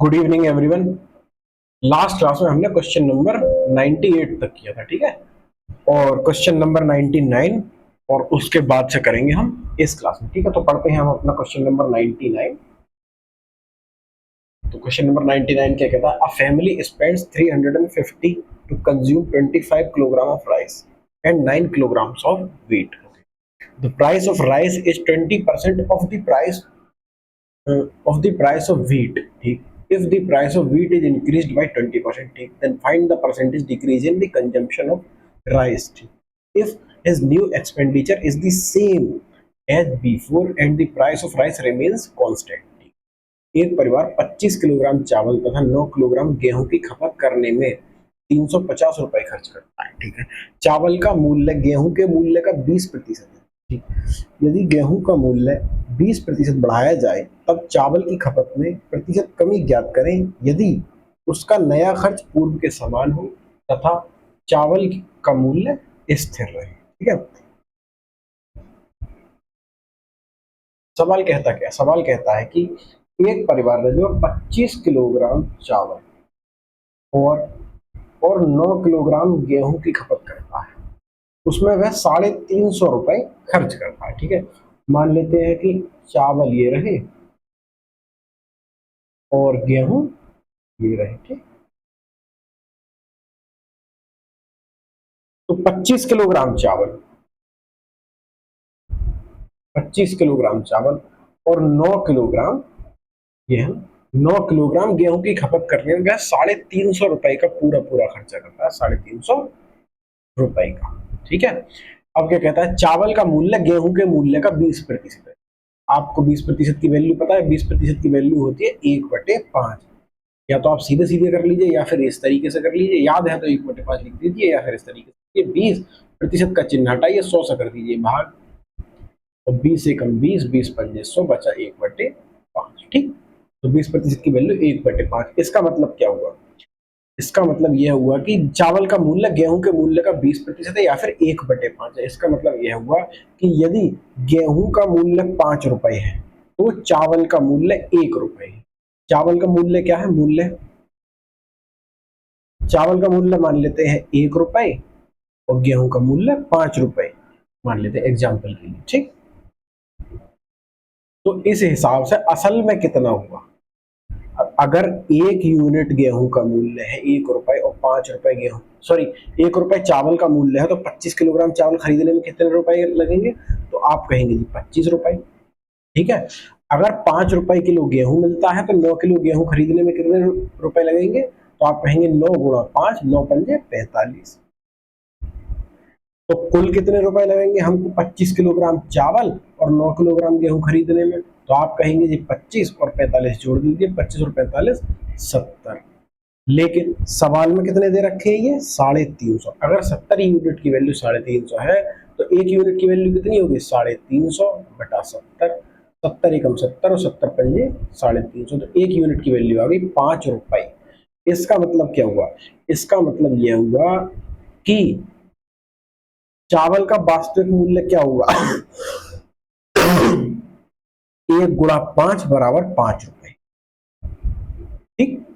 Good evening everyone. Last class में हमने question number 98 तक किया था, ठीक है। और क्वेश्चन नंबर 99 और उसके बाद से करेंगे हम इस क्लास में, ठीक है। तो पढ़ते हैं हम अपना क्वेश्चन नंबर 99। तो क्वेश्चन नंबर 99 क्या कहता है? A family spends 350 to consume 25 kilogram of rice and 9 kilograms of wheat. The price of rice is 20% of the price of wheat. ठीक, if the price of wheat is increased by 20%, ठीक, then find the percentage decrease in the consumption of rice. ठीक, if his new expenditure is the same as before and the price of rice remains constant. ठीक, एक परिवार 25 kilogram चावल तथा 9 kilogram गेहूं की खपत करने में 350 रुपए खर्च करता है, ठीक है। चावल का मूल्य गेहूं के मूल्य का 20% है, ठीक। यदि गेहूं का मूल्य 20% बढ़ाया जाए तब चावल की खपत में प्रतिशत कमी ज्ञात करें यदि उसका नया खर्च पूर्व के समान हो तथा चावल का मूल्य स्थिर रहे, ठीक है। सवाल कहता क्या? सवाल कहता है कि एक परिवार ने जो 25 किलोग्राम चावल और 9 किलोग्राम गेहूं की खपत करता है, उसमें वह 350 रुपए खर्च करता है, ठीक है। मान लेते हैं कि चावल ये रहे और गेहूं ये रहे, ठीक। तो 25 किलोग्राम चावल और 9 किलोग्राम गेहूं, 9 किलोग्राम गेहूं की खपत करने में वह 350 रुपए का पूरा पूरा खर्चा करता है, 350 रुपए का, ठीक है। अब क्या कहता है? चावल का मूल्य गेहूं के मूल्य का 20% है। आपको 20% की वैल्यू पता है? 20% की वैल्यू होती है 1/5। या तो आप सीधे सीधे कर लीजिए या फिर इस तरीके से कर लीजिए, याद है तो 1/5 लिख दीजिए या फिर इस तरीके से। 20% का चिन्ह हटाइए, 100 से कर दीजिए भाग, तो 20 से कम 20, 20 पंजे 100, बचा 1/5, ठीक। तो 20% की वैल्यू 1/5। इसका मतलब क्या हुआ? इसका मतलब यह हुआ कि चावल का मूल्य गेहूं के मूल्य का 20% है या फिर 1/5 है। इसका मतलब यह हुआ कि यदि गेहूं का मूल्य 5 रुपए है तो चावल का मूल्य 1 रुपए है। चावल का मूल्य क्या है? चावल का मूल्य मान लेते हैं 1 रुपए और गेहूं का मूल्य 5 रुपए मान लेते हैं एग्जाम्पल के लिए, ठीक। तो इस हिसाब से असल में कितना हुआ? अगर 1 यूनिट गेहूं का मूल्य है 1 रुपए और 5 रुपए गेहूं, सॉरी, 1 रुपए चावल का मूल्य है तो 25 किलोग्राम चावल खरीदने में कितने रुपए लगेंगे? तो आप कहेंगे जी 25 रुपए, ठीक है। अगर 5 रुपए किलो गेहूं मिलता है तो 9 किलो गेहूं खरीदने में कितने रुपए लगेंगे? तो आप कहेंगे 9 × 5, 9 पंजे 45। तो कुल कितने रुपए लगेंगे हमको 25 किलोग्राम चावल और 9 किलोग्राम गेहूं खरीदने में? तो आप कहेंगे जी 25 और 45 जोड़ दीजिए, 25 और 45 70। लेकिन सवाल में कितने दे रखे हैं? ये 350। अगर 70 यूनिट की वैल्यू 350 है तो 1 यूनिट की वैल्यू कितनी होगी? 350 बटा 70। 70 एकम 70 और 70 पंजे 350, तो 1 यूनिट की वैल्यू आ गई 5 रुपए। इसका मतलब क्या हुआ? इसका मतलब यह हुआ कि चावल का वास्तविक मूल्य क्या हुआ? 1 × 5 बराबर 5 रुपए, ठीक।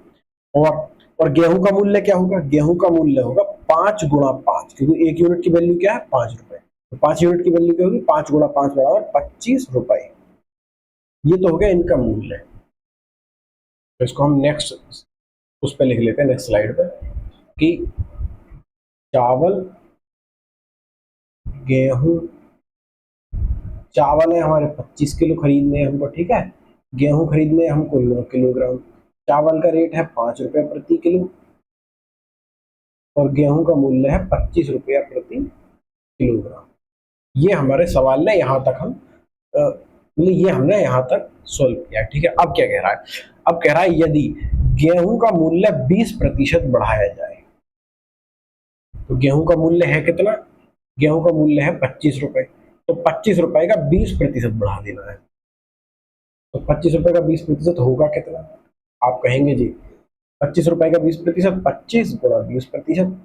और गेहूं का मूल्य क्या होगा? गेहूं का मूल्य होगा 5 × 5, क्योंकि 1 यूनिट की वैल्यू क्या है? 5 रुपए। तो 5 यूनिट की वैल्यू क्या होगी? 5 × 5 बराबर 25 रुपए। ये तो हो गया इनका मूल्य। तो इसको हम नेक्स्ट उस पर लिख लेते हैं, नेक्स्ट स्लाइड पे, कि चावल गेहूं, चावल है हमारे 25 किलो खरीदने हैं हमको, ठीक है। गेहूं खरीदने हैं हमको 9 किलोग्राम। चावल का रेट है 5 रुपए प्रति किलो और गेहूं का मूल्य है 25 रुपया प्रति किलोग्राम। ये हमारे सवाल ने यहाँ तक ये हमने यहाँ तक सोल्व किया, ठीक है। अब क्या कह रहा है? अब कह रहा है यदि गेहूं का मूल्य 20% बढ़ाया जाए, तो गेहूं का मूल्य है कितना? गेहूं का मूल्य है 25 रुपए, तो 25 रुपए का 20% बढ़ा देना है। तो 25 रुपए का 20% होगा कितना? आप कहेंगे जी 25 रुपए का 20%, 25 × 20%,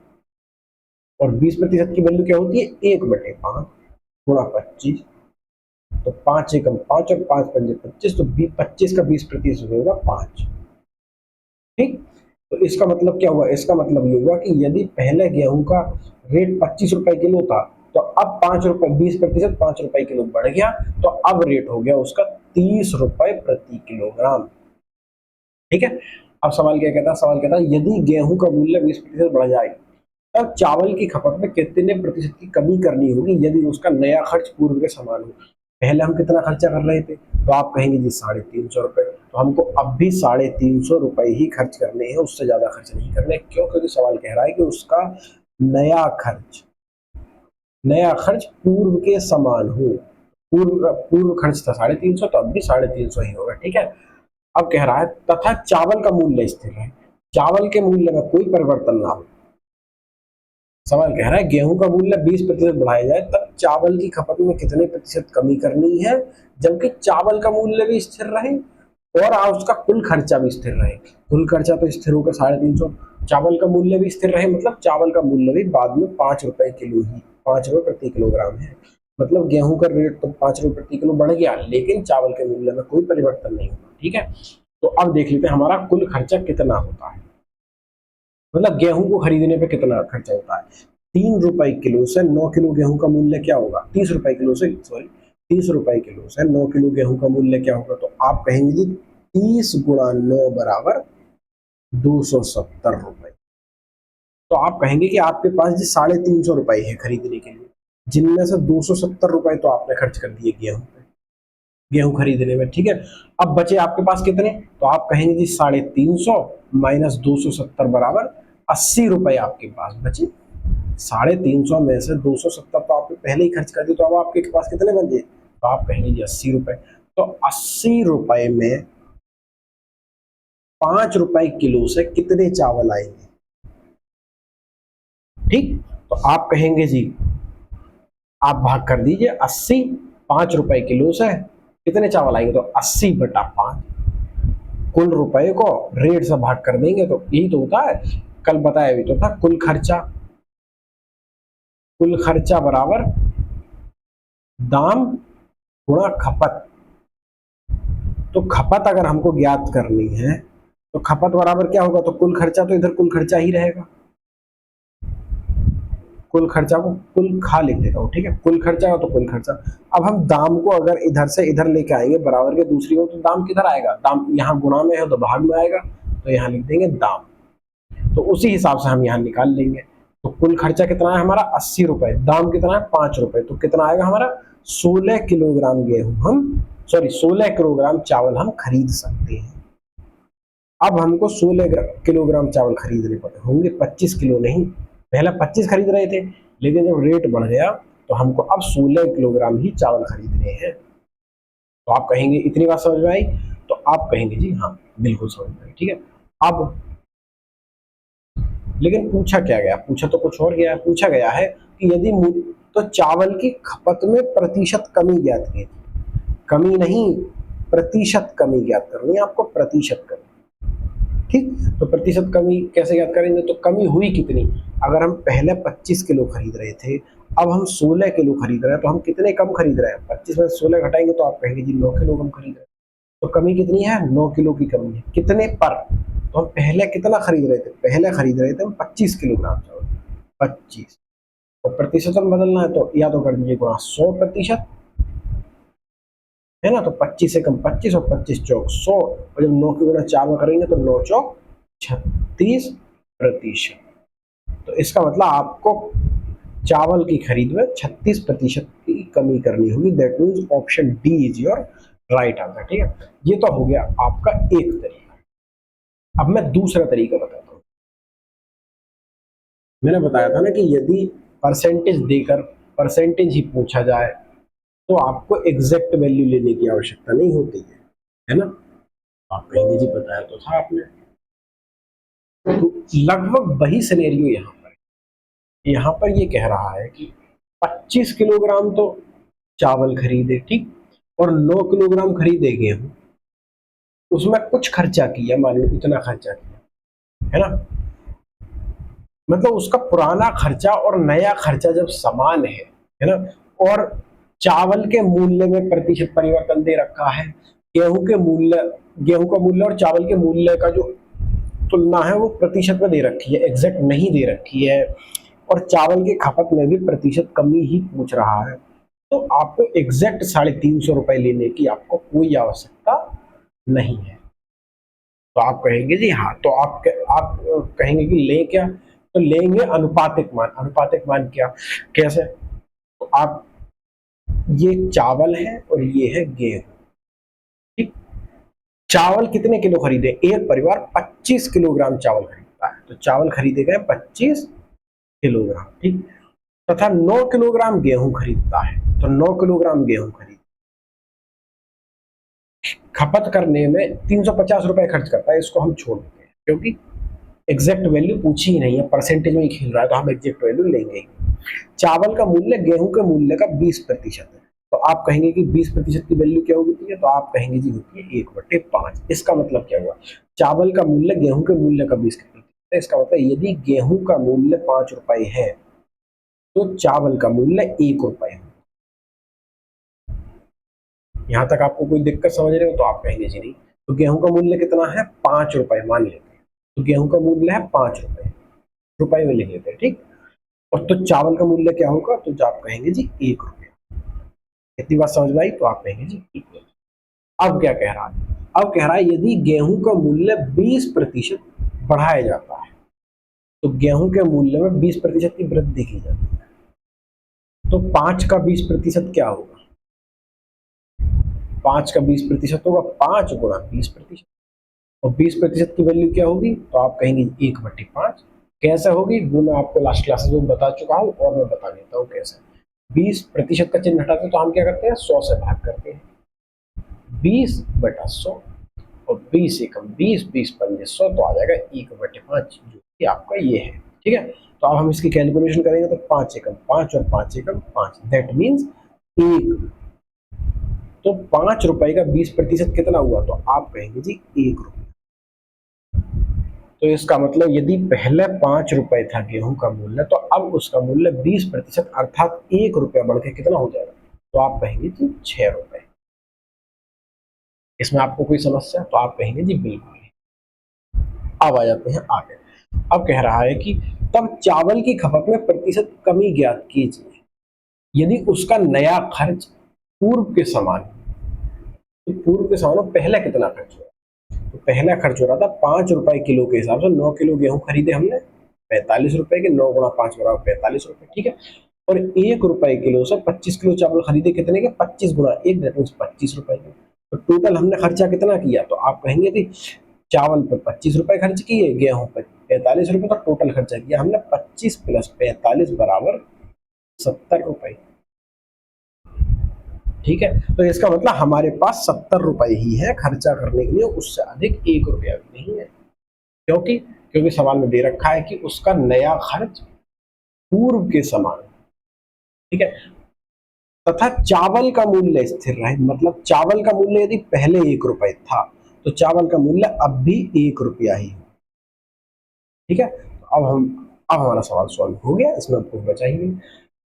और 20% की वैल्यू क्या होती है? 1/5 गुणा 25। तो 5 एकम 5 और 5 पंजे 25, तो 25 का 20% होगा 5। इसका मतलब क्या हुआ, इसका मतलब ये हुआ कि यदि पहले गेहूं का रेट 25 रुपए किलो था, तो अब 5 रुपए 20% 5 रुपए किलो बढ़ गया, तो अब रेट हो गया उसका 30 रुपए प्रति किलोग्राम। ठीक है। अब सवाल क्या कहता है, सवाल कहता है यदि गेहूं का मूल्य 20% बढ़ जाए तब चावल की खपत में कितने प्रतिशत की कमी करनी होगी यदि उसका नया खर्च पूर्व के समान हो। पहले हम कितना खर्चा कर रहे थे, तो आप कहेंगे जी 350 रुपए, तो हमको अब भी 350 रुपए ही खर्च करने हैं, उससे ज्यादा खर्च नहीं करने। क्यों? क्योंकि सवाल कह रहा है कि उसका नया खर्च पूर्व के समान हो। पूर्व खर्च था 350, तो अब भी 350 ही होगा। ठीक है। अब कह रहा है तथा चावल का मूल्य स्थिर है, चावल के मूल्य में कोई परिवर्तन ना हो। सवाल कह रहा है गेहूं का मूल्य 20% बढ़ाया जाए तब चावल की खपत में कितने प्रतिशत कमी करनी है, जबकि चावल का मूल्य भी स्थिर रहे और उसका कुल खर्चा भी स्थिर रहे। कुल खर्चा तो स्थिर होगा 350, चावल का मूल्य भी स्थिर रहे, मतलब चावल का मूल्य भी बाद में 5 रुपए किलो ही, 5 रुपए प्रति किलोग्राम है। मतलब गेहूं का रेट तो 5 रुपए प्रति किलो बढ़ गया, लेकिन चावल के मूल्य में कोई परिवर्तन नहीं होगा। ठीक है। तो अब देख लेते हैं हमारा कुल खर्चा कितना होता है, मतलब गेहूं को खरीदने पे कितना खर्चा होता है। 3 रुपए किलो से 9 किलो गेहूं का मूल्य क्या होगा, 30 रुपए किलो से, सॉरी 30 रुपए किलो से 9 किलो गेहूं का मूल्य क्या होगा, तो आप कहेंगे जी 30 गुणा 9 बराबर 270 रुपए। तो आप कहेंगे कि आपके पास जी 350 रुपए है खरीदने के लिए, जिनमें से 270 रुपए तो आपने खर्च कर दिए गेहूं पे, गेहूं खरीदने में। ठीक है। अब बचे आपके पास कितने, तो आप कहेंगे जी 350 माइनस 270 बराबर 80 रुपए आपके पास बचे। 350 में से 270 तो आपने पहले ही खर्च कर दिए, तो अब आपके पास कितने बचे, तो आप कहेंगे जी 80 रुपए। तो 80 रुपए में 5 रुपए किलो से कितने चावल आएंगे। ठीक। तो आप कहेंगे जी, आप भाग कर दीजिए 80 5 रुपए किलो से कितने चावल आएंगे, तो 80 बटा 5, कुल रुपए को रेट से भाग कर देंगे, तो यही तो होता है, कल बताया भी तो था, कुल खर्चा बराबर दाम गुणा खपत। तो खपत अगर हमको ज्ञात करनी है तो खपत बराबर क्या होगा, तो कुल खर्चा, तो इधर कुल खर्चा ही रहेगा, कुल खर्चा को कुल खा लिख देता हूँ। ठीक है। कुल खर्चा हो तो कुल खर्चा। अब हम दाम को अगर इधर से इधर लेके आएंगे बराबर के दूसरी ओर, तो दाम किधर आएगा, दाम यहाँ गुणा में है तो भाग में आएगा, तो यहाँ लिख देंगे दाम। तो उसी हिसाब से हम यहाँ निकाल लेंगे। तो कुल खर्चा कितना है हमारा 80 रुपए, दाम कितना है 5 रुपए, तो कितना आएगा हमारा 16 किलोग्राम गेहूं हम, सॉरी 16 किलोग्राम चावल हम खरीद सकते हैं। अब हमको 16 किलोग्राम चावल खरीदने पड़े होंगे, 25 किलो नहीं। पहले 25 खरीद रहे थे, लेकिन जब रेट बढ़ गया तो हमको अब 16 किलोग्राम ही चावल खरीदने हैं। तो आप कहेंगे इतनी बात समझ में आई, तो आप कहेंगे जी हाँ बिल्कुल समझ में आई। ठीक है। अब लेकिन पूछा क्या गया, पूछा तो कुछ और गया, पूछा गया है कि यदि तो चावल की खपत में प्रतिशत कमी ज्ञात की, कमी नहीं प्रतिशत कमी ज्ञात करनी है आपको, प्रतिशत कमी। ठीक। तो प्रतिशत कमी कैसे ज्ञात करेंगे, तो कमी हुई कितनी, अगर हम पहले 25 किलो खरीद रहे थे, अब हम 16 किलो खरीद रहे हैं, तो हम कितने कम खरीद रहे हैं, 25 में 16 घटाएंगे तो आप कहेंगे जी 9 किलो कम खरीद रहे हैं। तो कमी कितनी है, 9 किलो की कमी है। कितने पर, तो हम पहले कितना खरीद रहे थे, पहले खरीद रहे थे हम 25 किलोग्राम चावल, 25, और प्रतिशत में बदलना है तो या तो कर दीजिए गुणा 100%, है ना, तो 25 से कम 25 और 25 चौक 100, और जब 9 की गुणा 4 में करेंगे तो 9 चौक 36%। तो इसका मतलब आपको चावल की खरीद में 36% की कमी करनी होगी। That means option D is your right answer. ठीक है। ये तो हो गया आपका एक तरीका। अब मैं दूसरा तरीका बताता हूँ। मैंने बताया था ना कि यदि परसेंटेज देकर परसेंटेज ही पूछा जाए तो आपको एग्जैक्ट वैल्यू लेने की आवश्यकता नहीं होती है ना। आप कहेंगे जी बताया तो था आपने। तो लगभग वही सिनेरियो यहाँ पर ये कह रहा है कि 25 किलोग्राम तो चावल खरीदे, ठीक, और 9 किलोग्राम खरीदे गेहूं, उसमें कुछ खर्चा किया, मान लो इतना खर्चा किया, है ना, मतलब उसका पुराना खर्चा और नया खर्चा जब समान है ना, और चावल के मूल्य में प्रतिशत परिवर्तन दे रखा है, गेहूं का मूल्य और चावल के मूल्य का जो तुलना है वो प्रतिशत में दे रखी है, एग्जैक्ट नहीं दे रखी है, और चावल की खपत में भी प्रतिशत कमी ही पूछ रहा है, तो आपको एग्जैक्ट 350 रुपए लेने की आपको कोई आवश्यकता नहीं है। तो आप कहेंगे जी हाँ, तो आप कहेंगे कि ले क्या, तो लेंगे अनुपातिक मान। अनुपातिक मान क्या, कैसे, तो आप, ये चावल है और ये है गेहूं, ठीक। चावल कितने किलो खरीदे, एक परिवार 25 किलोग्राम चावल खरीदता है, तो चावल खरीदे गए 25 किलोग्राम, ठीक। तथा 9 किलोग्राम गेहूं खरीदता है, तो 9 किलोग्राम गेहूं खरीद, खपत करने में 350 रुपए खर्च करता है, इसको हम छोड़ देते हैं क्योंकि एग्जैक्ट वैल्यू पूछी ही नहीं है, परसेंटेज में ही खेल रहा है, तो हम एग्जैक्ट वैल्यू लेंगे ही। चावल का मूल्य गेहूं के मूल्य का 20% है, तो आप कहेंगे कि 20% की वैल्यू क्या होगी, तो आप कहेंगे जी होती है 1/5। इसका मतलब क्या हुआ, चावल का मूल्य गेहूं के मूल्य का 20% है, इसका मतलब यदि गेहूं का मूल्य 5 रुपए है तो चावल का मूल्य 1 रुपए है। यहां तक आपको कोई दिक्कत समझ रहे हो, तो आप कहेंगे जी नहीं, तो गेहूं का मूल्य कितना है, 5 रुपए मान लेते हैं, तो गेहूं का मूल्य है 5 रुपए, रुपए में लिख लेते हैं, ठीक। और तो चावल का मूल्य क्या होगा, तो आप कहेंगे जी 1 रुपया। इतनी बात समझ में आई, तो आप कहेंगे जी 1 रुपया। अब क्या कह रहा है, अब कह रहा है यदि गेहूं का मूल्य 20% बढ़ाया जाता है, तो गेहूं के मूल्य में 20% की वृद्धि की जाती है, तो 5 का 20% क्या होगा, 5 का 20% होगा 5 गुणा 20%, और 20% की वैल्यू क्या होगी, तो आप कहेंगे 1/5। कैसे होगी वो मैं आपको लास्ट क्लासेस में बता चुका हूँ, और मैं बता देता हूँ कैसे। 20% का चिन्ह हटाते हैं तो हम क्या करते हैं, 100 से भाग करते हैं, 20/100, और 20 एकम 20, 20 पंजे 100, तो आ जाएगा 1/5, जो कि आपका ये है, ठीक है। तो अब हम इसकी कैलकुलेशन करेंगे, तो 5 एकम 5 और 5 एकम 5, दैट मीन्स 1। तो 5 रुपए का 20% कितना हुआ, तो आप कहेंगे जी 1 रुपया। तो इसका मतलब यदि पहले 5 रुपए था गेहूं का मूल्य, तो अब उसका मूल्य 20% अर्थात 1 रुपया बढ़ के कितना हो जाएगा, तो आप कहेंगे जी 6 रुपए। इसमें आपको कोई समस्या, तो आप कहेंगे जी बिल्कुल। अब आ जाते हैं आगे। अब कह रहा है कि तब चावल की खपत में प्रतिशत कमी ज्ञात कीजिए यदि उसका नया खर्च पूर्व के समान, तो पूर्व के समान पहले कितना खर्च हुआ, तो पहला खर्च हो रहा था 5 रुपए किलो के हिसाब से, 9 किलो गेहूं खरीदे हमने 45 रुपए के, 9 गुणा 5 बराबर 45 रुपए, ठीक है। और 1 रुपए किलो से 25 किलो चावल खरीदे कितने के, 25 गुणा 1, दैट मीन्स 25 रुपए के। तो टोटल हमने खर्चा कितना किया, तो आप कहेंगे कि चावल पर 25 रुपए खर्च किए, गेहूं पर 45 रुपए, तो टोटल खर्चा किया हमने 25 + 45 बराबर 70 रुपए, ठीक है। तो इसका मतलब हमारे पास 70 रुपए ही है खर्चा करने के लिए, उससे अधिक 1 रुपया भी नहीं है, क्योंकि क्योंकि सवाल में दे रखा है कि उसका नया खर्च पूर्व के समान, ठीक है। तथा चावल का मूल्य स्थिर रहे, मतलब चावल का मूल्य यदि पहले 1 रुपए था, तो चावल का मूल्य अब भी 1 रुपया ही है, ठीक है। तो अब हमारा सवाल सॉल्व हो गया, इसमें कुछ बचा ही नहीं।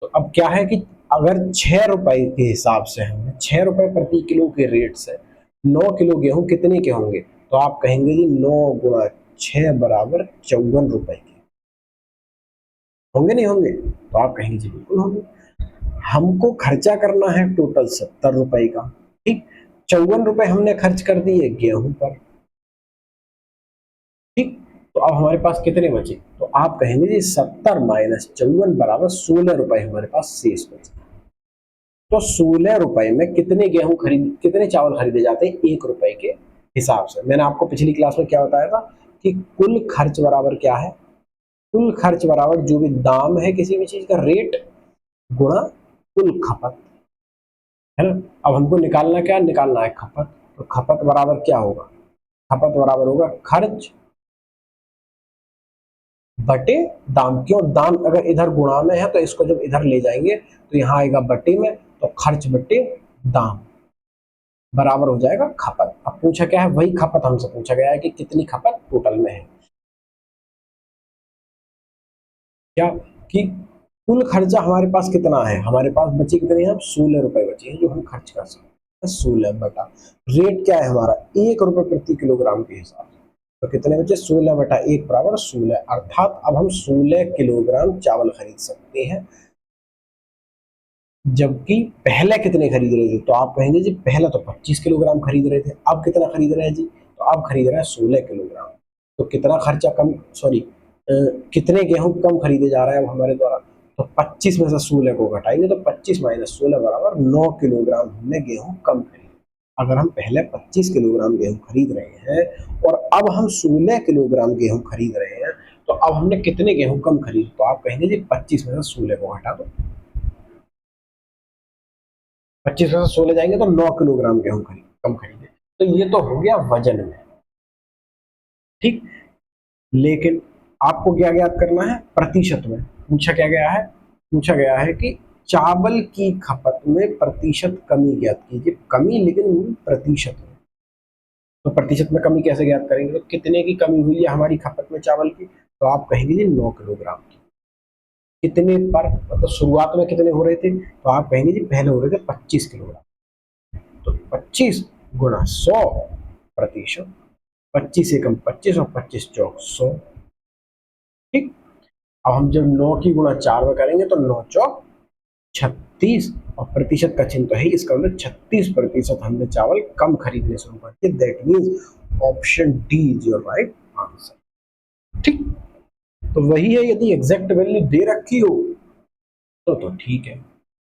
तो अब क्या है कि अगर 6 रुपए के हिसाब से हमने 6 रुपए प्रति किलो के रेट से 9 किलो गेहूं कितने के होंगे, तो आप कहेंगे जी 9 गुणा 6 बराबर 54 रुपए के होंगे, नहीं होंगे, तो आप कहेंगे जी बिल्कुल होंगे। हमको खर्चा करना है टोटल 70 रुपए का, ठीक। 54 रुपए हमने खर्च कर दिए गेहूं पर, ठीक। तो अब हमारे पास कितने बचे, तो आप कहेंगे जी 70 - 54 बराबर 16 रुपए हमारे पास शेष बचे। तो 16 रुपए में कितने चावल खरीदे जाते हैं, 1 रुपए के हिसाब से। मैंने आपको पिछली क्लास में क्या बताया था कि कुल खर्च बराबर क्या है, कुल खर्च बराबर जो भी दाम है किसी भी चीज का, रेट गुणा कुल खपत, है ना। अब हमको निकालना क्या, निकालना है खपत, तो खपत बराबर क्या होगा, खपत बराबर होगा खर्च बटे दाम। क्यों, दाम अगर इधर गुणा में है तो इसको जब इधर ले जाएंगे तो यहाँ आएगा बटे में, तो खर्च बटे दाम बराबर हो जाएगा खपत। अब पूछा क्या है, वही खपत हमसे पूछा गया है कि कितनी खपत टोटल में है, क्या कि कुल खर्चा हमारे पास कितना है, हमारे पास बचे कितने हैं, 16 रुपए बचे हैं जो हम खर्च कर सकते हैं, 16 बटा रेट क्या है हमारा 1 रुपए प्रति किलोग्राम के हिसाब से, तो कितने बचे, 16/1 बराबर 16, अर्थात अब हम 16 किलोग्राम चावल खरीद सकते हैं। जबकि पहले कितने खरीद रहे थे, तो आप कहेंगे जी पहले तो 25 किलोग्राम खरीद रहे थे, अब कितना खरीद रहे हैं जी, तो अब खरीद रहे हैं 16 किलोग्राम। तो कितना खर्चा कम, सॉरी कितने गेहूं कम खरीदे जा रहे हैं अब हमारे द्वारा, तो 25 में से 16 को घटाएंगे तो 25 माइनस 16 बराबर 9 किलोग्राम हमने गेहूं कम खरीदे। अगर हम पहले 25 किलोग्राम गेहूं खरीद रहे हैं और अब हम 16 किलोग्राम गेहूं खरीद रहे हैं, तो अब हमने कितने गेहूं कम खरीदे, तो आप कहेंगे जी 25 में से 16 को घटा दो, 25 में से 16 जाएंगे तो 9 किलोग्राम गेहूं कम खरीदे। तो ये तो हो गया वजन में, ठीक। लेकिन आपको क्या ज्ञात करना है, प्रतिशत में। पूछा क्या गया है, पूछा गया है कि चावल की खपत में प्रतिशत कमी ज्ञात कीजिए, कमी लेकिन प्रतिशत में। तो प्रतिशत में कमी कैसे ज्ञात करेंगे, तो कितने की कमी हुई है हमारी खपत में चावल की, तो आप कहेंगे जी 9 किलोग्राम की। कितने पर, मतलब शुरुआत में कितने हो रहे थे, तो आप कहेंगे जी पहले हो रहे थे 25 किलोग्राम, तो 25 गुणा 100 प्रतिशत, 25 एकम 25 और 25 चौक 100, ठीक। अब हम जब 9 की गुणा 4 में करेंगे तो 9 चौक 36, और प्रतिशत का चिन्ह तो है, इसका मतलब 36% हमने चावल कम खरीदने शुरू कर दिए। That means option D is your right answer, ठीक। तो वही है, यदि एग्जैक्ट वैल्यू दे रखी हो तो ठीक है,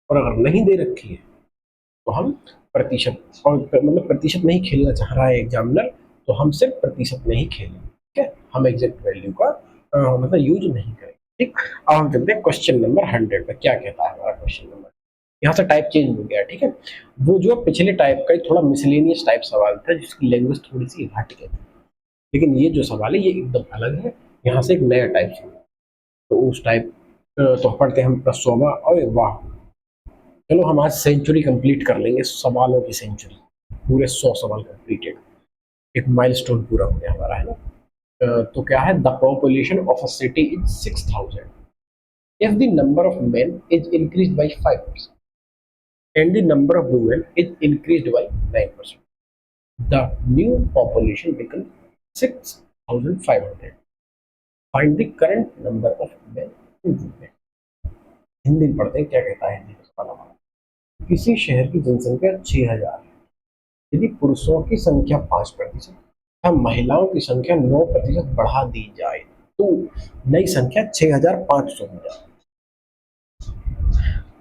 और अगर नहीं दे रखी है तो हम प्रतिशत, और मतलब प्रतिशत नहीं खेलना चाह रहा है एग्जामिनर, तो हम सिर्फ प्रतिशत में ही खेलेंगे, ठीक है, हम एग्जैक्ट वैल्यू का मतलब यूज नहीं करेंगे, ठीक। अब हम चलते हैं क्वेश्चन नंबर 100 पे। क्या कहता है हमारा क्वेश्चन नंबर, यहाँ से टाइप चेंज हो गया, ठीक है। वो जो पिछले टाइप का थोड़ा मिसलेनियस टाइप सवाल था, जिसकी लैंग्वेज थोड़ी सी हट गई थी, लेकिन ये जो सवाल है ये एकदम अलग है, यहाँ से एक नया टाइप से। तो उस टाइप तो पढ़ते हैं हम +100। और वाह, चलो हम आज सेंचुरी कंप्लीट कर लेंगे, सवालों की सेंचुरी, पूरे 100 सवाल कंप्लीटेड, एक माइलस्टोन पूरा हो गया हमारा, है ना। तो क्या है, the population of a city is 6000 if the number of men is increased by 5% and the number of women is increased by 9%, the new population becomes 6500, find the current number of men and women। Hindi में पढ़ते हैं, क्या कहता है हिंदी में सवाल हमारा। किसी शहर की जनसंख्या 6000 है, यदि पुरुषों की संख्या 5% तथा महिलाओं की संख्या 9% बढ़ा दी जाए तो नई संख्या 6500 हो जाए।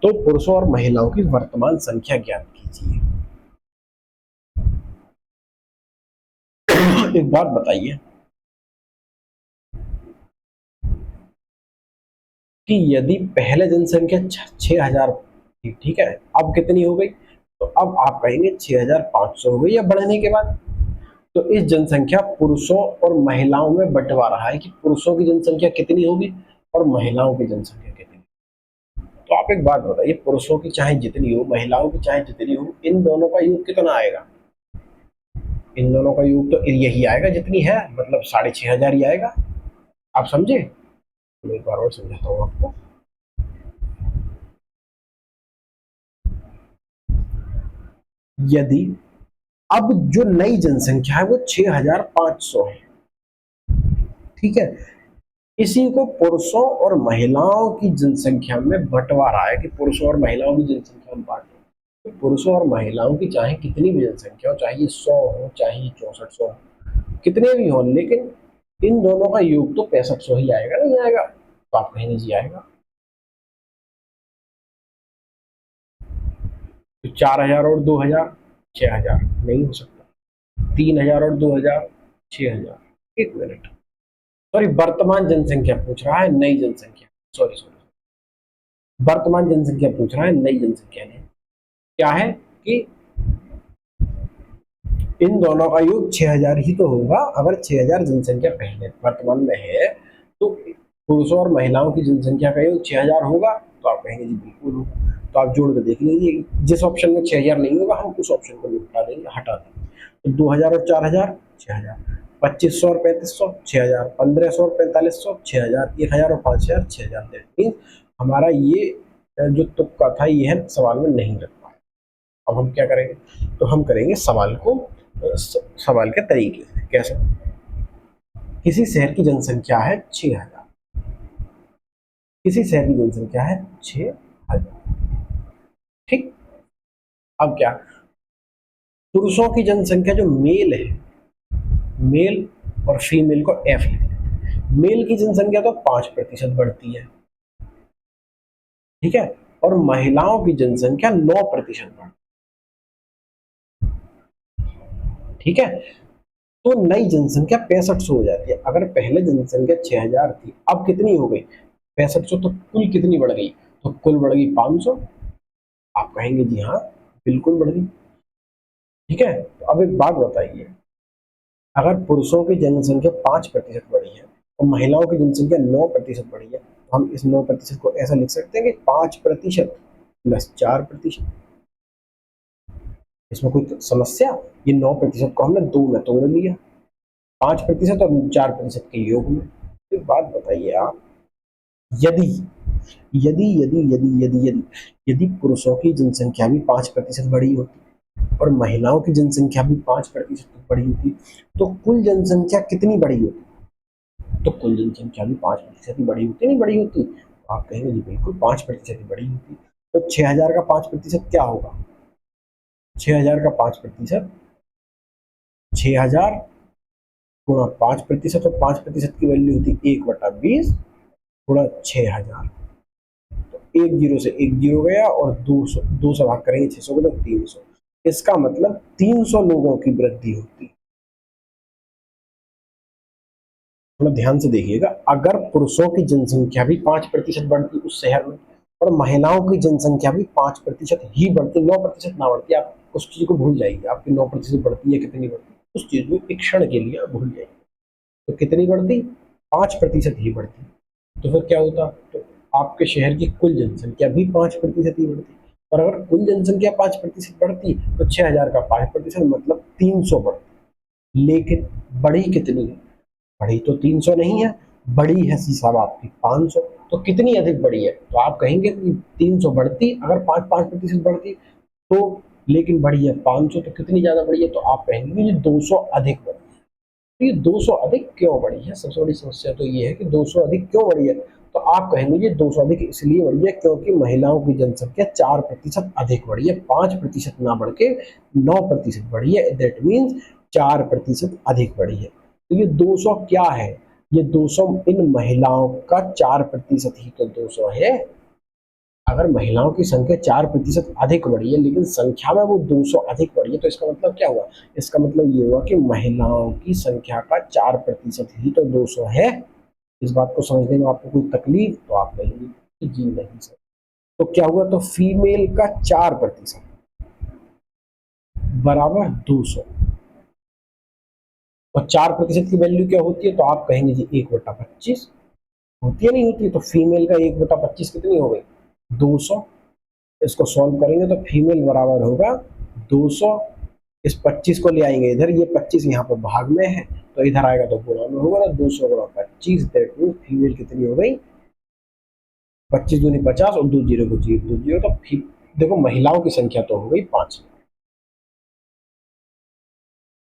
तो पुरुषों और महिलाओं की वर्तमान संख्या ज्ञात कीजिए। एक बात बताइए कि यदि पहले जनसंख्या 6000 थी, ठीक है, अब कितनी हो गई, तो अब आप कहेंगे 6500 हो गई या बढ़ने के बाद। तो इस जनसंख्या पुरुषों और महिलाओं में बंटवा रहा है कि पुरुषों की जनसंख्या कितनी होगी और महिलाओं की जनसंख्या कितनी। तो आप एक बात बताइए, पुरुषों की चाहे जितनी हो, महिलाओं की चाहे जितनी हो, इन दोनों का योग कितना आएगा, इन दोनों का योग तो यही आएगा जितनी है, मतलब 6500 ही आएगा। आप समझे, मैं एक बार और समझाता हूँ आपको। यदि अब जो नई जनसंख्या है वो 6500 है, ठीक है, इसी को पुरुषों और महिलाओं की जनसंख्या में बंटवा रहा है कि पुरुषों और महिलाओं की जनसंख्या में बांटो। तो पुरुषों और महिलाओं की चाहे कितनी भी जनसंख्या हो, चाहे ये 100 हो, चाहे ये 6400 हो, कितने भी हो, लेकिन इन दोनों का योग तो 6500 ही आएगा, नहीं आएगा, तो आप कहेंगे जी आएगा। तो 4000 और 2000 6000 नहीं हो सकता, 3000 और 2000 6000। एक मिनट, सॉरी, वर्तमान जनसंख्या पूछ रहा है, नई जनसंख्या, सॉरी सॉरी, वर्तमान जनसंख्या पूछ रहा है, नई जनसंख्या नहीं। क्या है कि इन दोनों का योग 6000 ही तो होगा। अगर 6000 जनसंख्या पहले वर्तमान में है तो पुरुषों और महिलाओं की जनसंख्या का योग 6000 होगा, तो आप कहेंगे जी बिल्कुल होगा। तो आप जोड़ के देख लीजिए, जिस ऑप्शन में 6000 नहीं होगा हम उस ऑप्शन को निपटा देंगे, हटा देंगे। तो 2000 और 4000 6000, 2500 और 3500 6000, 1500 और 4500 6000, 1000 और 5000 6000। दैट मीन्स हमारा ये जो तुक्का था ये सवाल में नहीं लग पाया। अब हम क्या करेंगे, तो हम करेंगे सवाल को सवाल के तरीके से। कैसे, किसी शहर की जनसंख्या है 6,000, किसी शहर की जनसंख्या है 6,000, ठीक। अब क्या, पुरुषों की जनसंख्या जो मेल है, मेल और फीमेल को एफ लिखते हैं, मेल की जनसंख्या तो 5% बढ़ती है, ठीक है, और महिलाओं की जनसंख्या 9% बढ़ती है, ठीक है। तो नई जनसंख्या 6500 हो जाती है। अगर पहले जनसंख्या 6,000 थी, अब कितनी हो गई 6500, तो कुल कितनी बढ़ गई, तो कुल बढ़ गई 500। आप कहेंगे जी हाँ बिल्कुल बढ़ गई, ठीक है। तो अब एक बात बताइए, अगर पुरुषों की जनसंख्या 5% बढ़ी है और महिलाओं की जनसंख्या 9% बढ़ी है, तो हम इस 9% को ऐसा लिख सकते हैं कि 5% प्लस 4%। इसमें कोई समस्या, ये 9% को हमने दो में तोड़ लिया, 5% और 4% के योग में। फिर बात बताइए आप, यदि यदि यदि यदि यदि यदि यदि पुरुषों की जनसंख्या भी 5% बढ़ी होती और महिलाओं की जनसंख्या भी 5% बढ़ी होती, तो कुल जनसंख्या कितनी बढ़ी होती, तो कुल जनसंख्या भी 5% ही बढ़ी होती, नहीं बढ़ी होती, तो आप कहेंगे जी बिल्कुल 5% ही बढ़ी होती। तो 6,000 का 5% क्या होगा, 6,000 का 5%, 6,000 गुणा 5%, और 5% की वैल्यू होती 1/20 गुणा 6,000। तो एक जीरो से एक जीरो गया, और 200, 200 भाग करेंगे 600 को तो 300। इसका मतलब 300 लोगों की वृद्धि होती। थोड़ा ध्यान से देखिएगा, अगर पुरुषों की जनसंख्या भी 5% बढ़ती उस शहर में, और महिलाओं की जनसंख्या भी 5% ही बढ़ती, 9% ना बढ़ती, आप उस चीज को भूल जाइए, आपकी 9% बढ़ती है कितनी बढ़ती, उस चीज को एक क्षण के लिए आप भूल जाइए। तो कितनी बढ़ती, 5% ही बढ़ती। तो फिर क्या होता, तो आपके शहर की कुल जनसंख्या भी 5% ही बढ़ती। और अगर कुल जनसंख्या 5% बढ़ती, तो 6,000 का 5% मतलब 300 बढ़ती। लेकिन बढ़ी कितनी है, बढ़ी तो 300 नहीं है, बढ़ी है सी साहब आपकी 500। तो कितनी अधिक बढ़ी है, तो आप कहेंगे कि 300 बढ़ती, अगर 5% बढ़ती तो, लेकिन बढ़ी है 500, तो कितनी ज्यादा बढ़ी है, तो आप कहेंगे ये 200 अधिक बढ़ी है। तो ये 200 अधिक क्यों बढ़ी है, सबसे बड़ी समस्या तो ये है कि 200 अधिक क्यों बढ़ी है। तो आप कहेंगे ये 200 अधिक इसलिए बढ़ी है क्योंकि महिलाओं की जनसंख्या 4% अधिक बढ़ी है, 5% ना बढ़ के 9% बढ़ी है, दैट मीन्स 4% अधिक बढ़ी है। तो ये 200 क्या है, ये 200 इन महिलाओं का 4% ही तो 200 है। अगर महिलाओं की संख्या 4% अधिक बढ़ी है लेकिन संख्या में वो 200 अधिक बढ़ी है, तो इसका मतलब क्या हुआ, इसका मतलब ये हुआ कि महिलाओं की संख्या का 4% ही तो 200 है। इस बात को समझने में आपको कोई तकलीफ, तो आप कहेंगे कि जी नहीं सर। तो क्या हुआ, तो फीमेल का 4% बराबर 200, और 4% की वैल्यू क्या होती है, तो आप कहेंगे जी 1/25 होती है, नहीं होती, तो फीमेल का 1/25 कितनी हो गई, 200। इसको सॉल्व करेंगे तो फीमेल बराबर होगा 200, इस 25 को ले आएंगे इधर, ये 25 यहाँ पर भाग में है तो इधर आएगा तो गुणा में होगा ना, 200 गुणा 25, दैट मीन फीमेल कितनी हो गई, 25 दूनी 50 और दो जीरो को जीरो, दो जीरो, तो देखो महिलाओं की संख्या तो हो गई 5,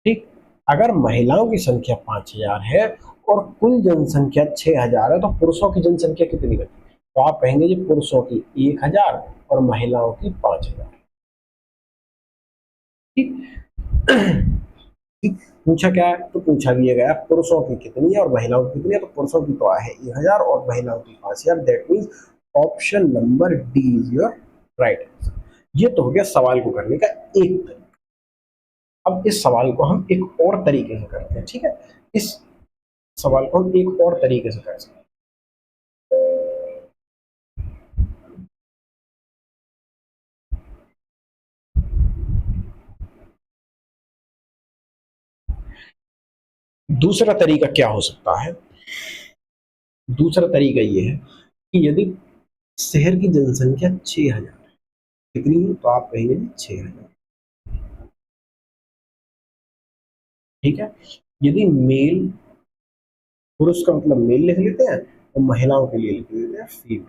ठीक। अगर महिलाओं की संख्या 5,000 है और कुल जनसंख्या 6,000 है, तो पुरुषों की जनसंख्या कितनी बची, तो आप कहेंगे जी पुरुषों की 1,000 और महिलाओं की 5,000, ठीक। पूछा क्या है, तो पूछा भी गया पुरुषों की कितनी है और महिलाओं की कितनी है, तो पुरुषों की तो है 1,000 और महिलाओं की 5,000, that means option number D is your right answer. ये तो हो गया सवाल को करने का एक तरीका। अब इस सवाल को हम एक और तरीके से करते हैं, ठीक है। इस सवाल को हम एक और तरीके से कर सकते हैं। दूसरा तरीका क्या हो सकता है, दूसरा तरीका ये है कि यदि शहर की जनसंख्या 6,000 कितनी है, तो आप कहेंगे 6,000, ठीक है। यदि मेल, पुरुष का मतलब मेल लिख लेते हैं और महिलाओं के लिए लिख लेते हैं फीमेल,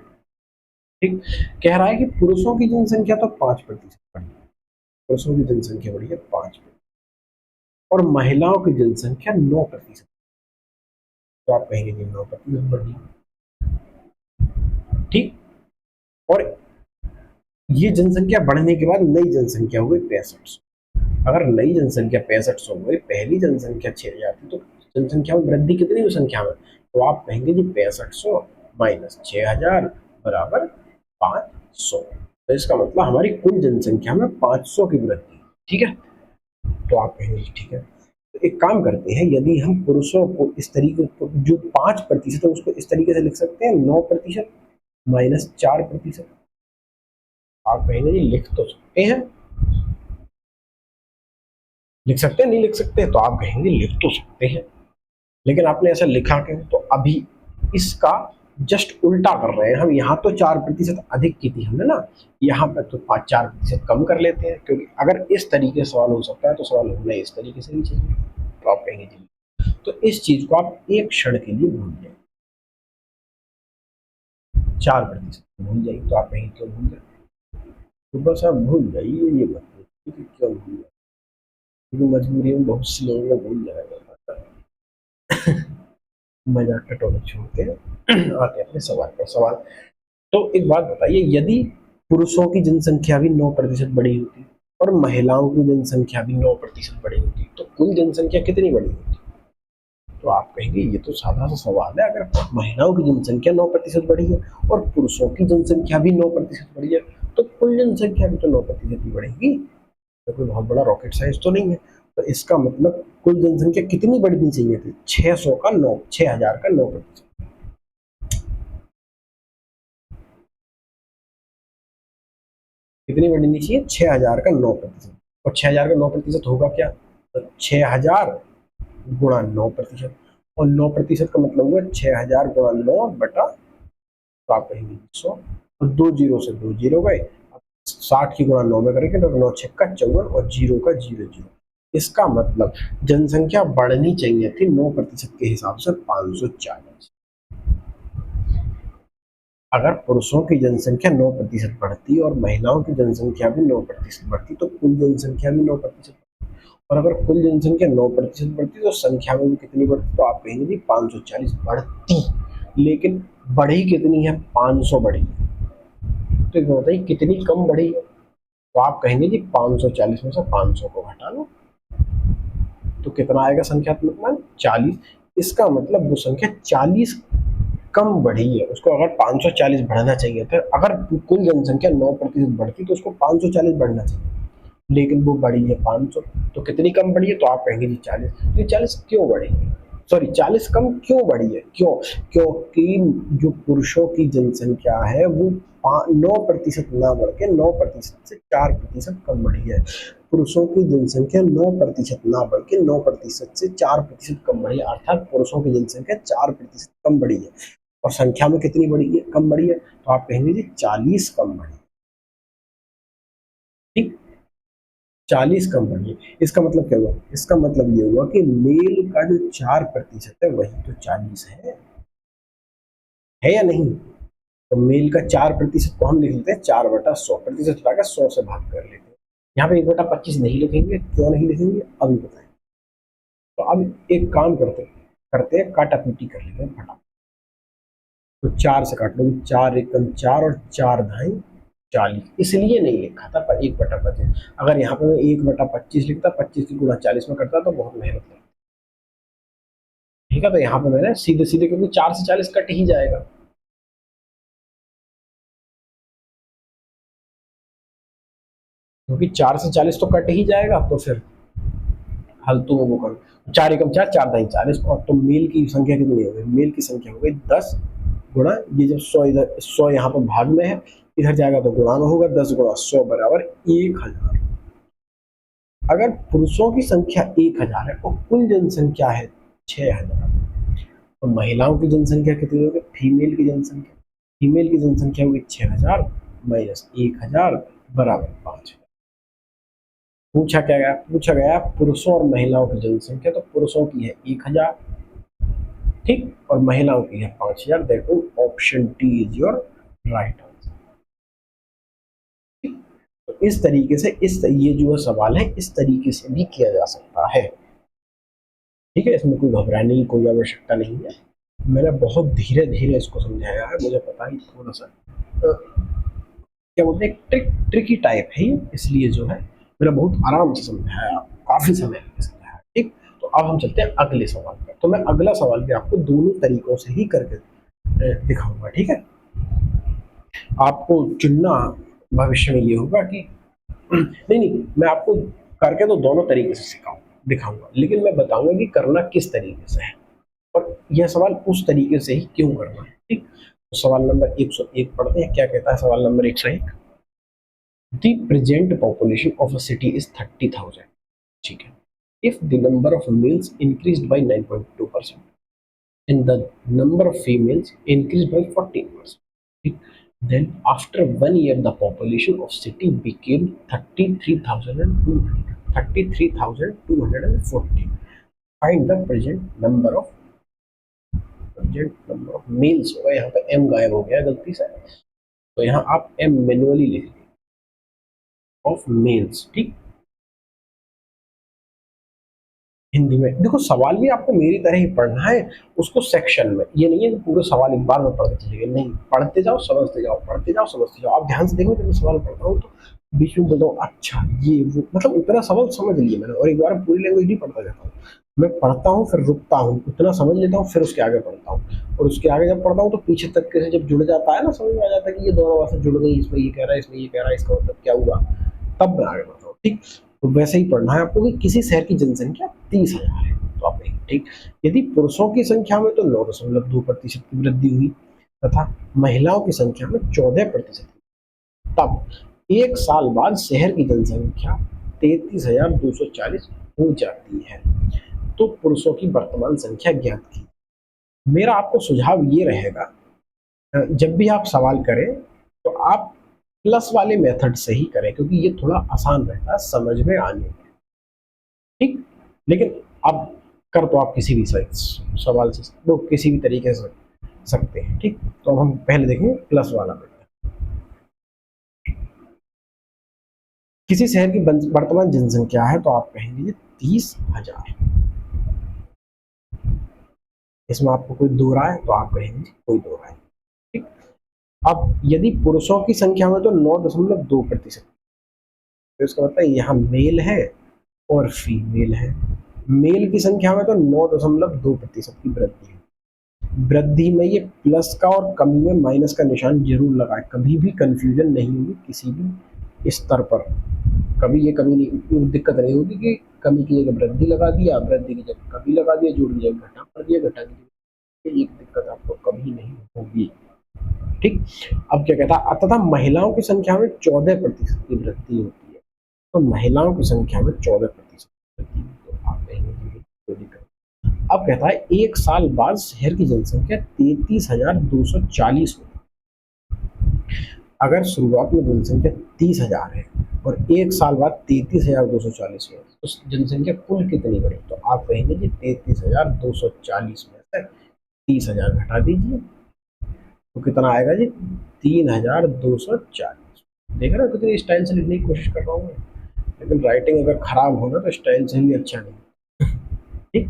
ठीक। कह रहा है कि पुरुषों की जनसंख्या तो 5% बढ़ी है, पुरुषों की जनसंख्या बढ़ी है 5%, और महिलाओं की जनसंख्या 9%। तो आप कहेंगे जी 9% बढ़ी। ठीक, और ये जनसंख्या बढ़ने के बाद नई जनसंख्या हो गई 6500। अगर नई जनसंख्या 6500 हो गई, पहली जनसंख्या 6000 थी, तो जनसंख्या में वृद्धि कितनी हुई संख्या में, तो आप कहेंगे जी 6500 माइनस 6000 बराबर 500। तो इसका मतलब हमारी कुल जनसंख्या में 500 की वृद्धि। ठीक है, तो आप कहेंगे जी ठीक है। तो एक काम करते हैं, यदि हम पुरुषों को इस तरीके को, जो 5% है उसको इस तरीके से लिख सकते हैं 9% माइनस 4%। आप कहेंगे जी लिख तो सकते हैं, लिख सकते हैं, नहीं लिख सकते, तो आप कहेंगे लिख तो सकते हैं, लेकिन आपने ऐसा लिखा क्यों, तो अभी इसका जस्ट उल्टा कर रहे हैं हम। यहाँ तो 4% अधिक की थी हमने ना, यहाँ पर तो 4% कम कर लेते हैं, क्योंकि अगर इस तरीके से सवाल हो सकता है तो सवाल होना इस तरीके से ही चाहिए। तो आप कहेंगे जी, तो इस चीज को आप एक क्षण के लिए भूल जाए, 4% भूल जाइए। तो आप कहेंगे क्यों भूल जाए, तो बस आप भूल जाइए, ये मत पूछिए कि क्यों भूल जाए, क्योंकि मजबूरी में बहुत से लोगों को भूल जाएगा। मजाक का टॉपिक छोड़ के आते हैं अपने सवाल पर। सवाल, तो एक बात बताइए, यदि पुरुषों की जनसंख्या भी 9% बढ़ी होती और महिलाओं की जनसंख्या भी 9% बढ़ी होती, तो कुल जनसंख्या कितनी बढ़ी होती, तो आप कहेंगे ये तो साधा सा सवाल है, अगर महिलाओं की जनसंख्या 9% बढ़ी है और पुरुषों की जनसंख्या भी 9% बढ़ी है, तो कुल जनसंख्या भी तो 9% ही बढ़ेगी। तो कोई बहुत बड़ा रॉकेट साइंस तो नहीं है। तो इसका मतलब कुल जनसंख्या कितनी बढ़नी चाहिए थी, 600 का 9, 6000 का 9%। कितनी बढ़नी चाहिए, 6000 का 9%। और 6000 का 9% होगा क्या, तो 6000 गुणा 9%, और 9% का मतलब हुआ 6000 गुणा 9 बटा, तो आप कहेंगे 100, और 2 जीरो से 2 जीरो गए, 60 की गुणा 9 में करेंगे तो 9 छक्का 54 और जीरो का जीरो जीरो। इसका मतलब जनसंख्या बढ़नी चाहिए थी 9% के हिसाब से 540। अगर पुरुषों की जनसंख्या 9% बढ़ती और महिलाओं की जनसंख्या भी 9% बढ़ती, तो कुल जनसंख्या भी 9%, और अगर कुल जनसंख्या 9% बढ़ती तो संख्या में भी कितनी बढ़ती, तो आप कहेंगे जी 540 बढ़ती, लेकिन बढ़ी कितनी है, 500 बढ़ी है। तो एक बताइए कितनी कम बढ़ी है, तो आप कहेंगे जी 540 में से 500 को घटा लो, तो कितना आएगा संख्यात्मक मान, 40। इसका मतलब वो संख्या 40 कम बढ़ी है, उसको अगर 540 बढ़ना चाहिए था, अगर कुल जनसंख्या 9% बढ़ती तो उसको 540 बढ़ना चाहिए, लेकिन वो बढ़ी है 500। तो कितनी कम बढ़ी है, तो आप कहेंगे जी 40। तो ये 40 क्यों बढ़ी है, सॉरी 40 कम क्यों बढ़ी है, क्यों, क्योंकि जो पुरुषों की जनसंख्या है वो 9% ना बढ़ के 9% से 4% कम बढ़ी है। पुरुषों की जनसंख्या 9% ना बढ़ के 9% से 4% कम बढ़ी है, अर्थात पुरुषों की जनसंख्या 4% कम बढ़ी है, और संख्या में कितनी बढ़ी है, कम बढ़ी है, तो आप कहेंगे जी 40 कम बढ़ी। ठीक, 40 कम बढ़ी है। इसका मतलब क्या हुआ, इसका मतलब ये हुआ कि मेल का जो 4% है वही तो 40 है या नहीं। तो मेल का 4% को हम लिख लेते हैं 4/100, प्रतिशत हटाकर 100 से भाग कर लेते हैं। यहाँ पे 1/25 नहीं लिखेंगे, क्यों नहीं लिखेंगे अभी बताएं। तो अब एक काम करते करते हैं, काटा पीटी कर लेते हैं फटाफट। तो 4 से काट लो, 4 एकम 4 और 4 धाई 40, इसलिए नहीं लिखा था पर 1/25। अगर यहाँ पे मैं 1/25 लिखता, 25 की गुणा 40 में करता तो बहुत मेहनत लगती। ठीक है, तो यहाँ पे मैंने सीधे सीधे, क्योंकि 4 से 40 कट ही जाएगा, क्योंकि 4 से 40 तो कट ही जाएगा, तो फिर हल तो वो करो, 4 एकम 4, 4 दाई 40, और तो मेल की संख्या कितनी हो गई, मेल की संख्या हो गई 10 गुणा, ये जब 100 इधर 100 यहाँ पर भाग में है, इधर जाएगा तो गुणा में होगा, 10 गुणा 100 बराबर 1000। अगर पुरुषों की संख्या 1000 है और कुल जनसंख्या है 6000, तो महिलाओं की जनसंख्या कितनी होगी, फीमेल की जनसंख्या होगी 6000 माइनस 1000 बराबर 5। पूछा गया पुरुषों और महिलाओं की जनसंख्या, तो पुरुषों की है 1000, ठीक, और महिलाओं की है 5000। देखो option D is your right answer. तो इस तरीके से ये जो सवाल है इस तरीके से भी किया जा सकता है। ठीक है, इसमें कोई घबराने की कोई आवश्यकता नहीं है। मैंने बहुत धीरे धीरे इसको समझाया है, मुझे पता ही थोड़ा सा क्या बोलते हैं ट्रिकी टाइप है ये, इसलिए जो है मैंने बहुत आराम से समझाया, काफी समय लगे समझाया। ठीक, तो अब हम चलते हैं अगले सवाल पर। तो मैं अगला सवाल भी आपको दोनों तरीकों से ही करके दिखाऊंगा। ठीक है, आपको चुनना भविष्य में ये होगा कि नहीं नहीं, मैं आपको करके तो दोनों तरीके से सिखाऊंगा दिखाऊंगा, लेकिन मैं बताऊंगा कि करना किस तरीके से है और यह सवाल उस तरीके से ही क्यों करना है। ठीक, तो सवाल नंबर 101 पढ़ते हैं। क्या कहता है सवाल number 101? The present population of a city is 30,000. ठीक है, if the number of males increased by 9.2% and the number of females increased by 14%, then after 1 year the population of city became 33,240. Find the present number of males। होगा यहाँ पे m गायब हो गया गलती से, तो यहाँ आप m मैन्युअली लिख लीजिए ऑफ मेल्स। ठीक, हिंदी में देखो, सवाल भी आपको मेरी तरह ही पढ़ना है, उसको सेक्शन में। ये नहीं है कि पूरे सवाल एक बार में पढ़ते चलेंगे, नहीं, पढ़ते जाओ समझते जाओ, पढ़ते जाओ समझते जाओ। आप ध्यान से देखो, जब मैं सवाल पढ़ता हूँ तो बीच में बोलता हूँ अच्छा ये वो, मतलब उतना सवाल समझ लिए मैंने, और एक बार पूरी लैंग्वेज नहीं पढ़ता जाता हूँ। मैं पढ़ता हूँ, फिर रुकता हूँ, उतना समझ लेता हूँ, फिर उसके आगे पढ़ता हूँ, और उसके आगे जब पढ़ता हूँ तो पीछे तक से जब जुड़ जाता है ना, समझ में आ जाता है कि ये दोनों बातें जुड़ गई, इसमें ये कह रहा है, इसमें ये कह रहा है, इसका मतलब क्या हुआ, तब मैं आगे बढ़ता हूँ। ठीक, तो वैसे ही पढ़ना है आपको कि किसी शहर की जनसंख्या 30,000 है, तो आप देखें। ठीक, यदि पुरुषों की संख्या में तो 9.2% की वृद्धि हुई तथा महिलाओं की संख्या में 14%, तब एक साल बाद शहर की जनसंख्या 33,240 हो जाती है। तो पुरुषों की वर्तमान संख्या ज्ञात की। मेरा आपको सुझाव ये रहेगा, जब भी आप सवाल करें तो आप प्लस वाले मेथड से ही करें, क्योंकि ये थोड़ा आसान रहता है समझ में आने में। ठीक, लेकिन अब कर तो आप किसी भी सवाल से तो किसी भी तरीके से सकते हैं। ठीक, तो अब हम पहले देखेंगे प्लस वाला मेथड। किसी शहर की वर्तमान जनसंख्या है तो आप कहेंगे 30,000। इसमें आपको कोई दो राय है तो आप कहेंगे कोई दो राय। ठीक, अब यदि पुरुषों की संख्या में तो 9.2%, तो इसका मतलब यहाँ मेल है और फीमेल है। मेल की संख्या में तो 9.2% की वृद्धि है। वृद्धि में ये प्लस का और कमी में माइनस का निशान जरूर लगाए, कभी भी कंफ्यूजन नहीं होगी किसी भी स्तर पर। कभी ये कमी नहीं, दिक्कत नहीं होगी कि कमी की जगह वृद्धि लगा दिया, वृद्धि की जगह कमी लगा दिया, जोड़ की जगह घटा कर दिया, घटा की जगह, एक दिक्कत आपको कभी नहीं होगी। ठीक, अब क्या कहता है, तथा महिलाओं की संख्या में 14% की वृद्धि होती है। तो महिलाओं की संख्या में 14% वृद्धि, तो आप कहेंगे। अब कहता है एक साल बाद शहर की जनसंख्या 33,240 हो। अगर शुरुआत में जनसंख्या 30,000 है और एक साल बाद 33,240 है, तो जनसंख्या कुल कितनी बढ़ी? तो आप कहेंगे जी 33,240 में से 30,000 घटा दीजिए, तो कितना आएगा जी 3,240। देख रहे हो कितनी स्टाइल से लिखने की कोशिश कर रहा हूँ मैं, लेकिन राइटिंग अगर खराब होना तो स्टाइल से भी अच्छा नहीं। ठीक,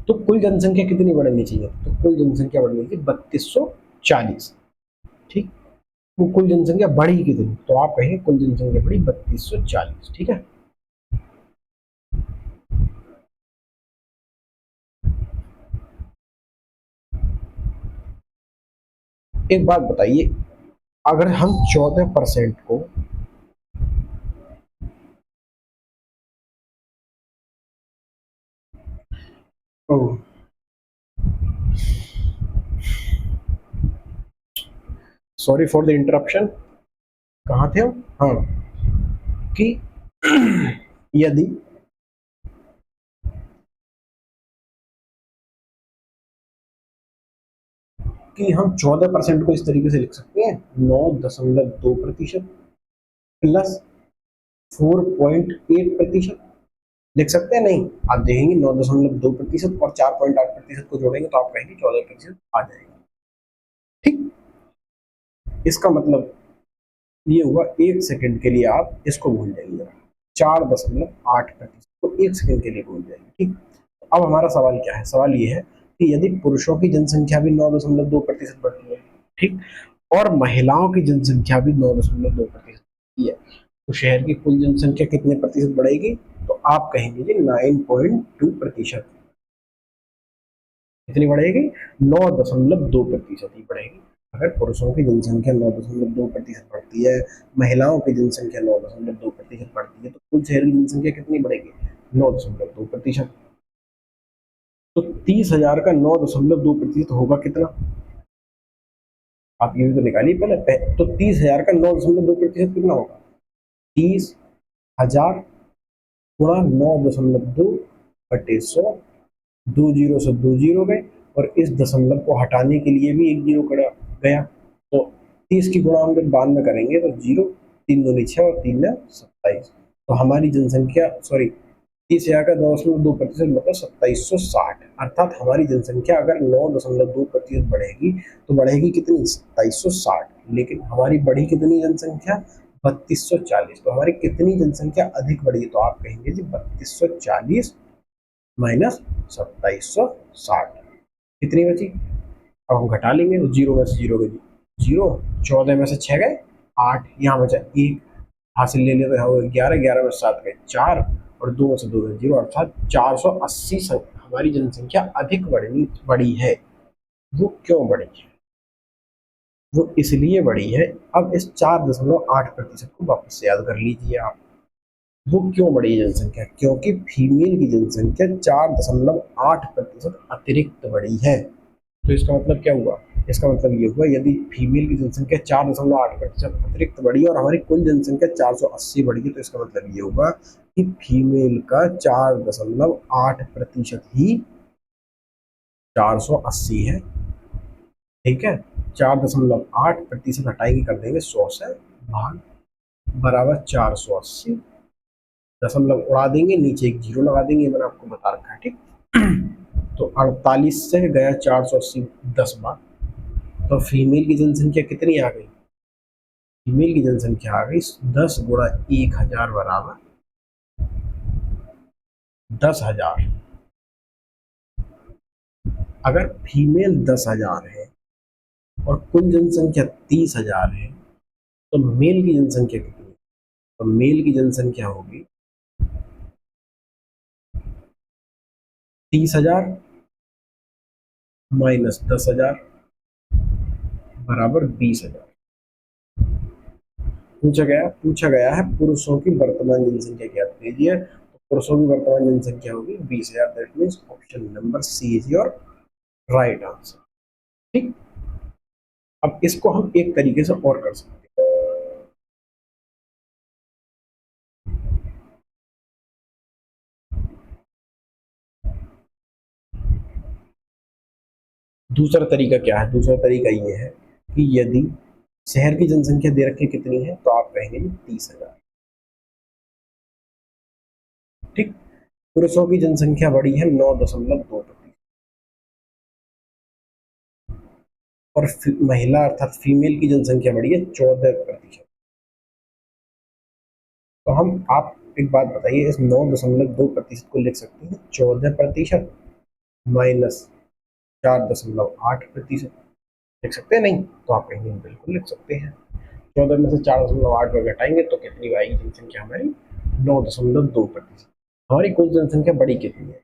तो कुल जनसंख्या कितनी बढ़नी चाहिए? तो कुल जनसंख्या बढ़नी चाहिए 3240। ठीक, वो कुल जनसंख्या बढ़ी कितनी? तो आप कहेंगे कुल जनसंख्या बढ़ी 3240। ठीक है, एक बात बताइए, अगर हम 14% को सॉरी फॉर द इंटरप्शन, कहाँ थे हम? हाँ, कि यदि कि हम 14% को इस तरीके से लिख सकते हैं, 9.2% प्लस 4.8% लिख सकते हैं। नहीं, आप देखेंगे 9.2% और 4.8% को जोड़ेंगे तो आप कहेंगे 14% आ जाएगा। ठीक, इसका मतलब ये हुआ, एक सेकंड के लिए आप इसको भूल जाइए, 4.8% को एक सेकंड के लिए भूल जाइए। ठीक, अब हमारा सवाल क्या है? सवाल ये है कि यदि पुरुषों की जनसंख्या भी 9.2% बढ़ती है, ठीक, और महिलाओं की जनसंख्या भी 9.2% बढ़ती है, तो शहर की कुल जनसंख्या कितने प्रतिशत बढ़ेगी? तो आप कहेंगे जी 9.2%। कितनी बढ़ेगी? 9.2% ही बढ़ेगी। अगर पुरुषों की जनसंख्या 9.2% बढ़ती है, महिलाओं की जनसंख्या 9.2% बढ़ती है, तो कुल शहर की जनसंख्या कितनी बढ़ेगी? 9.2%। तो 30,000 का 9.2% होगा कितना? आप ये भी तो निकालिए पहले। तो 30,000 का 9.2% कितना होगा? 30,000 गुणा 9.2/100, 2 जीरो से 2 जीरो गए, और इस दशमलव को हटाने के लिए भी एक जीरो गया। तो 30 की गुणा हम जब बाद में करेंगे तो जीरो, 3 दूनी 6 और 3 ने 27। तो हमारी जनसंख्या, सॉरी, 30,000 का 9.2% मतलब 2760। अर्थात हमारी जनसंख्या अगर 9.2% बढ़ेगी तो बढ़ेगी कितनी? 2760। लेकिन हमारी बढ़ी कितनी जनसंख्या? 3240। तो हमारी कितनी जनसंख्या अधिक बढ़ी? तो आप कहेंगे जी 3240 माइनस 2760 कितनी बची? अब हम घटा लेंगे तो जीरो में से जीरो गई जीरो, 14 में से 6 गए 8, यहाँ बचा 1, हासिल ले लिया तो यहाँ हो 11, 11 में 7 गए 4, और 2 में से 2 गए 0, अर्थात 480 हमारी जनसंख्या अधिक बढ़ी है। वो क्यों बढ़ी है? वो इसलिए बढ़ी है, अब इस 4.8% को वापस से याद कर लीजिए आप। वो क्यों बढ़ी जनसंख्या? क्योंकि फीमेल की जनसंख्या 4.8% अतिरिक्त बढ़ी है। तो इसका मतलब क्या हुआ? इसका मतलब ये हुआ, यदि फीमेल की जनसंख्या 4.8% अतिरिक्त बढ़ी और हमारी कुल जनसंख्या 480 बढ़ी है, तो इसका मतलब ये हुआ कि फीमेल का 4.8% ही 480 है। ठीक है, 4.8% हटाएंगे, कर देंगे 100 से भाग, बराबर 480। दशमलव उड़ा देंगे, नीचे एक जीरो लगा देंगे, मैंने आपको बता रखा है, ठीक। तो 48 से गया 480 10 बार, तो फीमेल की जनसंख्या कितनी आ गई? फीमेल की जनसंख्या आ गई 10 गुणा 1000 बराबर 10,000। अगर फीमेल 10,000 है और कुल जनसंख्या 30,000 है, तो मेल की जनसंख्या कितनी? तो मेल की जनसंख्या होगी 30,000 माइनस 10,000 बराबर 20,000। पूछा गया है पुरुषों की वर्तमान जनसंख्या ज्ञात कीजिए। तो पुरुषों की वर्तमान जनसंख्या होगी 20,000। That means option number C is your right answer. ठीक, अब इसको हम एक तरीके से और कर सकते हैं। दूसरा तरीका क्या है? दूसरा तरीका ये है कि यदि शहर की जनसंख्या दे रखी कितनी है, तो आप कहेंगे 30,000। ठीक, पुरुषों की जनसंख्या बढ़ी है 9.2%, और महिला अर्थात फीमेल की जनसंख्या बढ़ी है 14%। तो हम, आप एक बात बताइए, इस 9.2% को लिख सकते हैं 14% माइनस 4.8%, लिख सकते हैं? नहीं, तो आप कहेंगे बिल्कुल लिख सकते हैं। 14 में से 4.8 पर घटाएंगे तो कितनी आएगी जनसंख्या हमारी? 9.2%। हमारी कुल जनसंख्या बढ़ी कितनी है?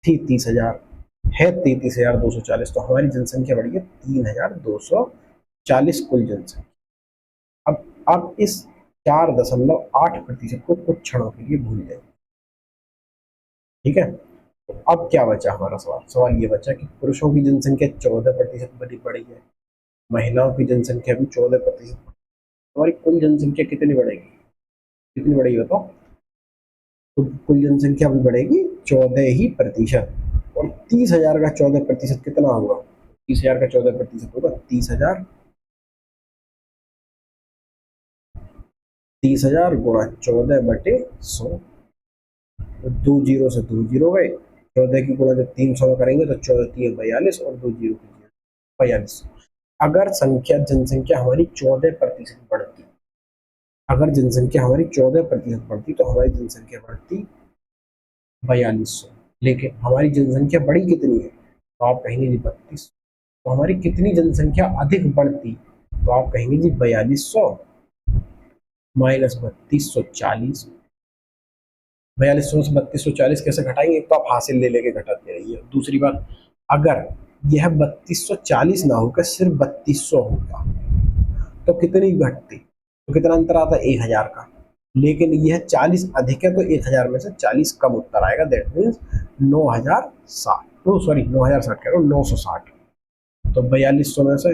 थी 30,000, है 33,240। तो हमारी जनसंख्या बढ़ी है 3,240 कुल जनसंख्या। अब आप इस 4.8% को कुछ क्षणों के लिए भूल जाए। ठीक है, तो अब क्या बचा हमारा सवाल? सवाल ये बचा कि पुरुषों की जनसंख्या 14% बढ़ी है, महिलाओं की जनसंख्या भी 14%। हमारी कुल जनसंख्या कितनी बढ़ेगी? कितनी बढ़ेगी बताओ? तो कुल जनसंख्या भी बढ़ेगी 14% और 30,000 का 14% कितना होगा? 30,000 का 14% होगा 30,000। 30,000 गुणा 14/100, तो 2 जीरो से 2 जीरो गए, 14 की गुणा जब 300 करेंगे तो 14×3 42 और 2 जीरो 42। अगर जनसंख्या हमारी 14% बढ़ती, अगर जनसंख्या हमारी 14% बढ़ती तो हमारी जनसंख्या बढ़ती 4200। लेकिन हमारी जनसंख्या बढ़ी कितनी है? तो आप कहेंगे जी 32। तो हमारी कितनी जनसंख्या अधिक बढ़ती, तो आप कहेंगे जी 4200 माइनस 3240। 4200 से 3240 कैसे घटाएंगे, एक तो आप हासिल ले लेके घटाते रहिए। दूसरी बात, अगर यह 3240 ना होकर सिर्फ 3200 होगा तो कितनी घटती, तो कितना अंतर आता है 1000 का। लेकिन यह 40 अधिक है तो 1000 में से 40 कम उत्तर आएगा, दैट मीन्स 9060। तो सॉरी 9060 कह रहा हूँ, 960। तो 4200 में से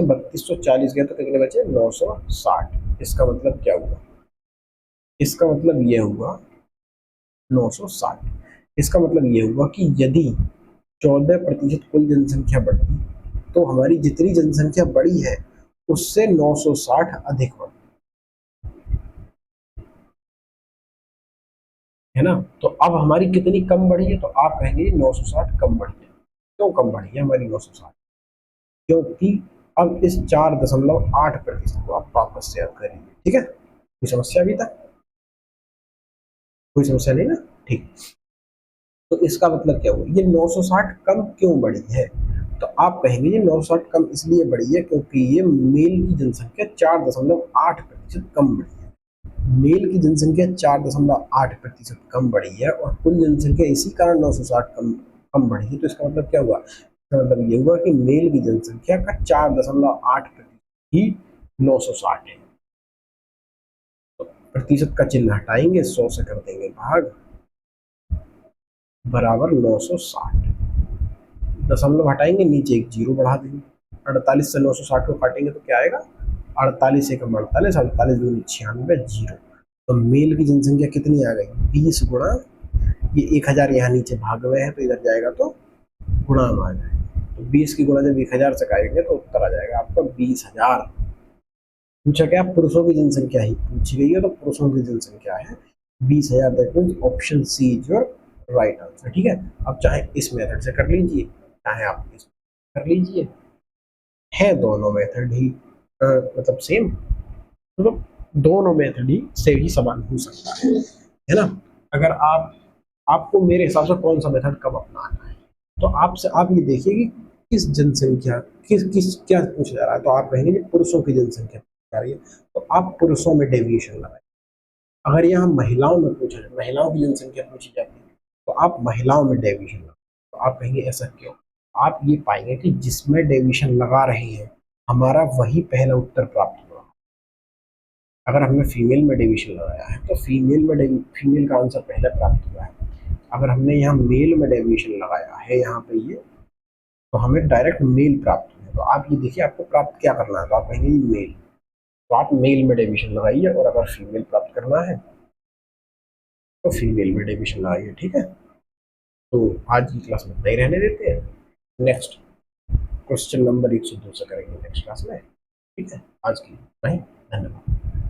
3240 गया तो कितने बचे, 960। इसका मतलब क्या हुआ, इसका मतलब ये हुआ 960। इसका मतलब ये हुआ कि यदि 14% कुल जनसंख्या बढ़ती तो हमारी जितनी जनसंख्या बढ़ी है उससे 960 अधिक बढ़ती है ना। तो अब हमारी कितनी कम बढ़ी है, तो आप कहेंगे 960 कम बढ़ी है। क्यों कम बढ़ी है हमारी 960, क्योंकि अब इस 4.8% को आप वापस से याद करेंगे। ठीक है, कोई समस्या अभी तक, कोई समस्या नहीं ना, ठीक। तो इसका मतलब क्या हुआ, ये 960 कम क्यों बढ़ी है, तो आप कहेंगे ये 960 कम इसलिए बढ़ी है क्योंकि ये मेल की जनसंख्या 4.8% कम बढ़ी है। मेल की जनसंख्या 4.8% कम बढ़ी है और कुल जनसंख्या इसी कारण 960 कम बढ़ी है। तो इसका मतलब क्या हुआ, इसका मतलब ये हुआ कि मेल की जनसंख्या का 4.8% ही 960 है। तो प्रतिशत का चिन्ह हटाएंगे, 100 से कर देंगे भाग, बराबर 960। दशमलव हटाएंगे, नीचे एक जीरो बढ़ा देंगे। 48 से 960 को काटेंगे तो क्या आएगा, 48 एक 48, 48 दूनी 96, जीरो। तो मेल की जनसंख्या कितनी आ गई, 20 गुणा ये 1000 यहाँ नीचे भाग में है तो इधर जाएगा तो गुणा में आ जाएगा। तो 20 की गुणा जब 1000 से करेंगे तो उत्तर आ जाएगा आपका 20,000। पूछा क्या, पुरुषों की जनसंख्या ही पूछी गई है तो पुरुषों की जनसंख्या है 20,000। That means option C is your right answer. ठीक है, अब चाहे इस मेथड से कर लीजिए चाहे आप इस कर लीजिए, है दोनों मेथड ही मतलब सेम, मतलब दोनों मेथड ही से ही समान हो सकता है ना। अगर आपको मेरे हिसाब से कौन सा मेथड कब अपनाना है, तो आपसे आप ये देखिए कि किस जनसंख्या किस किस क्या पूछा जा रहा है। तो आप कहेंगे कि पुरुषों की जनसंख्या पूछी जा रही है तो आप पुरुषों में डेविएशन लगाए। अगर यहाँ महिलाओं में पूछा जाए, महिलाओं की जनसंख्या पूछी जाती है तो आप महिलाओं में डेविएशन लगाए। तो आप कहेंगे ऐसा क्यों, आप ये पाएंगे कि जिसमें डेविएशन लगा रहे हैं हमारा वही पहला उत्तर प्राप्त हुआ। अगर हमने फीमेल में डेविएशन लगाया है तो फीमेल का आंसर पहले प्राप्त हुआ है। अगर हमने यहाँ मेल में डेविएशन लगाया है यहाँ पे ये, तो हमें डायरेक्ट मेल प्राप्त हुआ है। तो आप ये देखिए आपको प्राप्त क्या करना है, तो आप कहेंगे मेल, तो आप मेल में डेविएशन लगाइए, और अगर फीमेल प्राप्त करना है तो फीमेल में डेविएशन लगाइए। ठीक है, तो आज की क्लास में इतना ही रहने देते हैं, नेक्स्ट क्वेश्चन नंबर 102 से करेंगे नेक्स्ट क्लास में। ठीक है, आज की नहीं, धन्यवाद।